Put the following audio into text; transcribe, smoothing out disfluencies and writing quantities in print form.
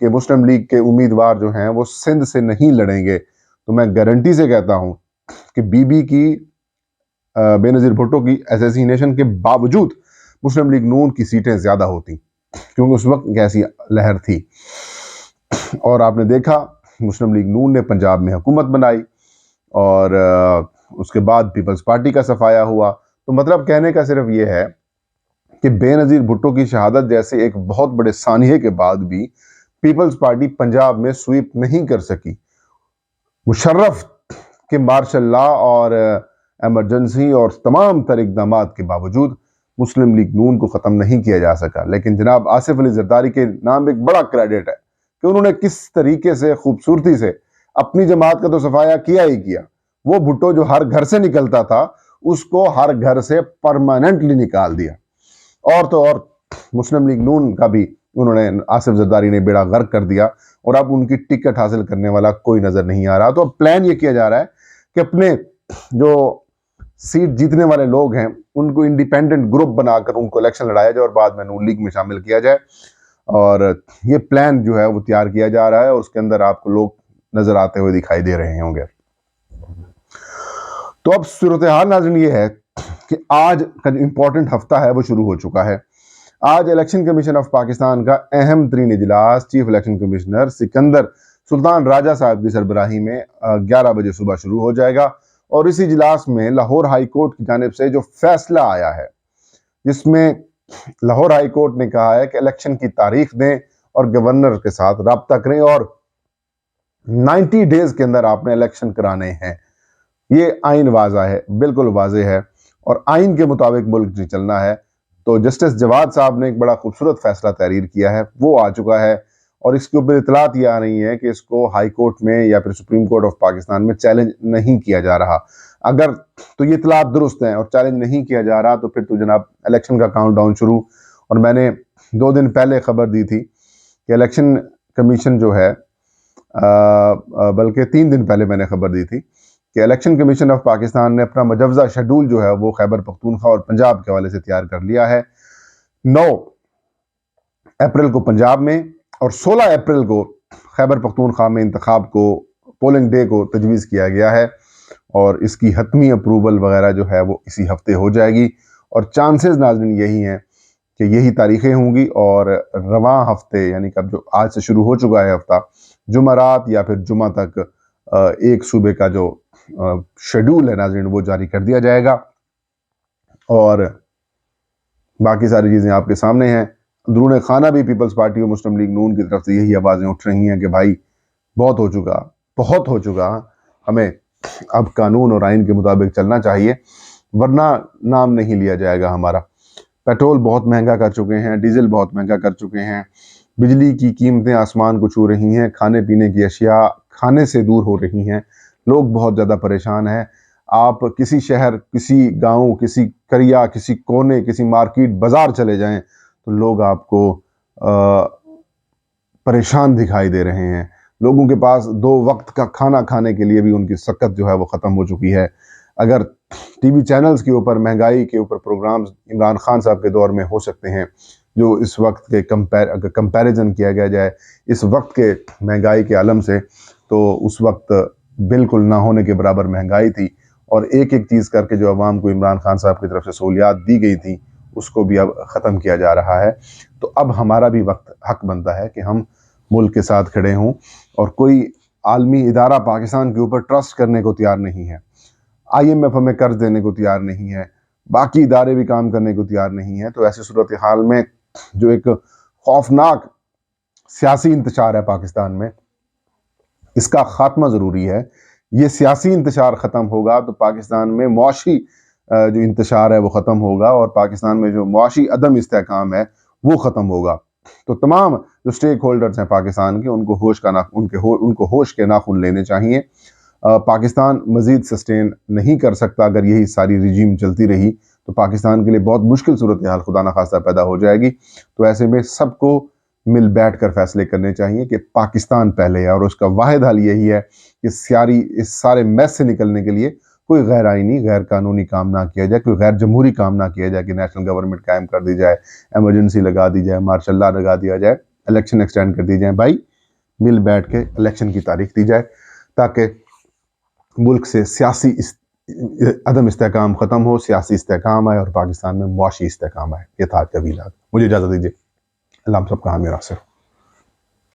کہ مسلم لیگ کے امیدوار جو ہیں وہ سندھ سے نہیں لڑیں گے تو میں گارنٹی سے کہتا ہوں کہ بی بی کی بے نظیر بھٹو کی اسیسینیشن کے باوجود مسلم لیگ نون کی سیٹیں زیادہ ہوتی، کیونکہ اس وقت ایسی لہر تھی۔ اور آپ نے دیکھا مسلم لیگ نون نے پنجاب میں حکومت بنائی اور اس کے بعد پیپلز پارٹی کا صفایا ہوا۔ تو مطلب کہنے کا صرف یہ ہے کہ بے نظیر بھٹو کی شہادت جیسے ایک بہت بڑے سانحے کے بعد بھی پیپلز پارٹی پنجاب میں سویپ نہیں کر سکی۔ مشرف کے مارشل لا اور ایمرجنسی اور تمام تر اقدامات کے باوجود مسلم لیگ نون کو ختم نہیں کیا جا سکا، لیکن جناب آصف علی زرداری کے نام ایک بڑا کریڈٹ ہے کہ انہوں نے کس طریقے سے خوبصورتی سے اپنی جماعت کا تو صفایا کیا ہی کیا۔ وہ بھٹو جو ہر گھر سے نکلتا تھا اس کو ہر گھر سے پرماننٹلی نکال دیا، اور تو اور مسلم لیگ نون کا بھی انہوں نے آصف زرداری نے بیڑا غرق کر دیا، اور اب ان کی ٹکٹ حاصل کرنے والا کوئی نظر نہیں آ رہا۔ تو اب پلان یہ کیا جا رہا ہے کہ اپنے جو سیٹ جیتنے والے لوگ ہیں ان کو انڈیپینڈنٹ گروپ بنا کر ان کو الیکشن لڑایا جائے اور بعد میں نون لیگ میں شامل کیا جائے، اور یہ پلان جو ہے وہ تیار کیا جا رہا ہے، اور اس کے اندر آپ کو لوگ نظر آتے ہوئے دکھائی دے رہے ہوں گے۔ تو اب صورتحال ناظرین یہ ہے کہ آج کا جو امپورٹنٹ ہفتہ ہے وہ شروع ہو چکا ہے۔ آج الیکشن کمیشن آف پاکستان کا اہم ترین اجلاس چیف الیکشن کمشنر سکندر سلطان راجہ صاحب کی سربراہی میں 11 بجے صبح شروع ہو جائے گا، اور اس اجلاس میں لاہور ہائی کورٹ کی جانب سے جو فیصلہ آیا ہے جس میں لاہور ہائی کورٹ نے کہا ہے کہ الیکشن کی تاریخ دیں اور گورنر کے ساتھ رابطہ کریں اور 90 ڈیز کے اندر آپ نے الیکشن کرانے ہیں۔ یہ آئین واضح ہے، بالکل واضح ہے، اور آئین کے مطابق ملک سے چلنا ہے۔ تو جسٹس جواد صاحب نے ایک بڑا خوبصورت فیصلہ تحریر کیا ہے، وہ آ چکا ہے، اور اس کے اوپر اطلاعات یہ آ رہی ہیں کہ اس کو ہائی کورٹ میں یا پھر سپریم کورٹ آف پاکستان میں چیلنج نہیں کیا جا رہا۔ اگر تو یہ اطلاعات درست ہیں اور چیلنج نہیں کیا جا رہا تو پھر تو جناب الیکشن کا کاؤنٹ ڈاؤن شروع، اور میں نے 2 دن پہلے خبر دی تھی کہ الیکشن کمیشن جو ہے بلکہ 3 دن پہلے میں نے خبر دی تھی کہ الیکشن کمیشن آف پاکستان نے اپنا مجوزہ شیڈول جو ہے وہ خیبر پختونخوا اور پنجاب کے حوالے سے تیار کر لیا ہے۔ 9 اپریل کو پنجاب میں اور 16 اپریل کو خیبر پختونخوا میں انتخاب کو، پولنگ ڈے کو تجویز کیا گیا ہے، اور اس کی حتمی اپروول وغیرہ جو ہے وہ اسی ہفتے ہو جائے گی، اور چانسز ناظرین یہی ہیں کہ یہی تاریخیں ہوں گی، اور رواں ہفتے یعنی کہ جو آج سے شروع ہو چکا ہے ہفتہ، جمعرات یا پھر جمعہ تک ایک صوبے کا جو شیڈول ہے ناظرین وہ جاری کر دیا جائے گا، اور باقی ساری چیزیں آپ کے سامنے ہیں۔ اندرون خانہ بھی پیپلز پارٹی اور مسلم لیگ نون کی طرف سے یہی آوازیں اٹھ رہی ہیں کہ بھائی بہت ہو چکا، ہمیں اب قانون اور آئین کے مطابق چلنا چاہیے، ورنہ نام نہیں لیا جائے گا ہمارا۔ پیٹرول بہت مہنگا کر چکے ہیں، ڈیزل بہت مہنگا کر چکے ہیں، بجلی کی قیمتیں آسمان کو چھو رہی ہیں، کھانے پینے کی اشیاء کھانے سے دور ہو رہی ہیں، لوگ بہت زیادہ پریشان ہیں۔ آپ کسی شہر، کسی گاؤں، کسی قریہ، کسی کونے، کسی مارکیٹ، بازار چلے جائیں تو لوگ آپ کو پریشان دکھائی دے رہے ہیں۔ لوگوں کے پاس 2 وقت کا کھانا کھانے کے لیے بھی ان کی سکت جو ہے وہ ختم ہو چکی ہے۔ اگر ٹی وی چینلز کے اوپر مہنگائی کے اوپر پروگرامز عمران خان صاحب کے دور میں ہو سکتے ہیں، جو اس وقت کے کمپیریزن کیا گیا جائے اس وقت کے مہنگائی کے عالم سے، تو اس وقت بالکل نہ ہونے کے برابر مہنگائی تھی، اور ایک ایک چیز کر کے جو عوام کو عمران خان صاحب کی طرف سے سہولیات دی گئی تھیں اس کو بھی اب ختم کیا جا رہا ہے۔ تو اب ہمارا بھی وقت حق بنتا ہے کہ ہم ملک کے ساتھ کھڑے ہوں، اور کوئی عالمی ادارہ پاکستان کے اوپر ٹرسٹ کرنے کو تیار نہیں ہے، IMF ہمیں قرض دینے کو تیار نہیں ہے، باقی ادارے بھی کام کرنے کو تیار نہیں ہے۔ تو ایسی صورتحال میں جو ایک خوفناک سیاسی انتشار ہے پاکستان میں، اس کا خاتمہ ضروری ہے۔ یہ سیاسی انتشار ختم ہوگا تو پاکستان میں معاشی جو انتشار ہے وہ ختم ہوگا، اور پاکستان میں جو معاشی عدم استحکام ہے وہ ختم ہوگا۔ تو تمام جو سٹیک ہولڈرز ہیں پاکستان کے، ان کو ہوش کے ناخن لینے چاہیے۔ پاکستان مزید سسٹین نہیں کر سکتا اگر یہی ساری رجیم چلتی رہی، تو پاکستان کے لیے بہت مشکل صورتحال خدا نخواستہ پیدا ہو جائے گی۔ تو ایسے میں سب کو مل بیٹھ کر فیصلے کرنے چاہیے کہ پاکستان پہلے ہے، اور اس کا واحد حل یہی ہے کہ اس سارے میس سے نکلنے کے لیے کوئی غیر آئینی، غیر قانونی کام نہ کیا جائے، کوئی غیر جمہوری کام نہ کیا جائے کہ نیشنل گورنمنٹ قائم کر دی جائے، ایمرجنسی لگا دی جائے، مارشل لا لگا دیا جائے، الیکشن ایکسٹینڈ کر دی جائے۔ بھائی مل بیٹھ کے الیکشن کی تاریخ دی جائے تاکہ ملک سے سیاسی عدم استحکام ختم ہو، سیاسی استحکام آئے اور پاکستان میں معاشی استحکام آئے۔ یہ تھا آج کا ویلاگ۔ مجھے اجازت دیجیے، اللہ ہم سب کا حامی و ناصر ہو۔